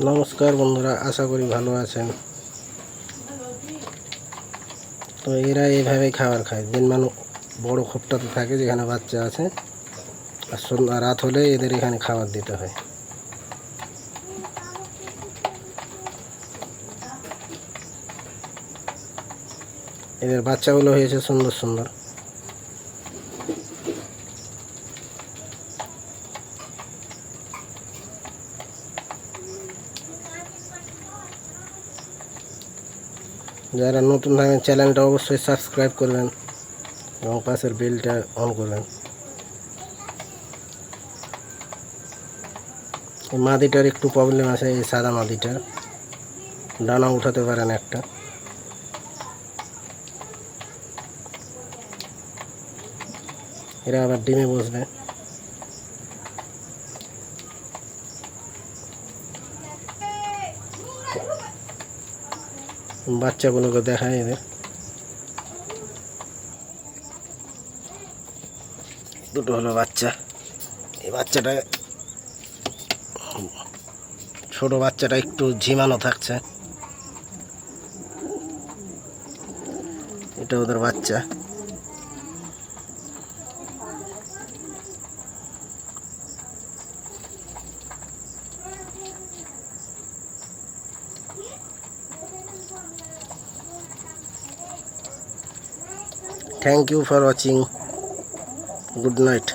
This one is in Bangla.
নমস্কার বন্ধুরা, আশা করি ভালো আছেন। তো এরা এইভাবেই খাবার খায়। দিন মানুষ বড় খোপটাতে থাকে যেখানে বাচ্চা আছে, আর সন্ধ্যা রাত হলে এদের এখানে খাবার দিতে হয়। এদের বাচ্চাগুলো হয়েছে সুন্দর সুন্দর। যারা নতুন থাকেন চ্যানেলটা অবশ্যই সাবস্ক্রাইব করবেন এবং পাশের বেলটা অন করবেন। এই মাদিটার একটু প্রবলেম আছে, এই সাদা মাদিটার ডানা উঠাতে পারেন একটা। এরা আবার ডিমে বসবে। বাচ্চাগুলোকে দেখায় এদের। দুটো হলো বাচ্চা। এই বাচ্চাটা ছোট বাচ্চাটা একটু ঝিমানো থাকছে। এটা ওদের বাচ্চা। Thank you for watching. Good night.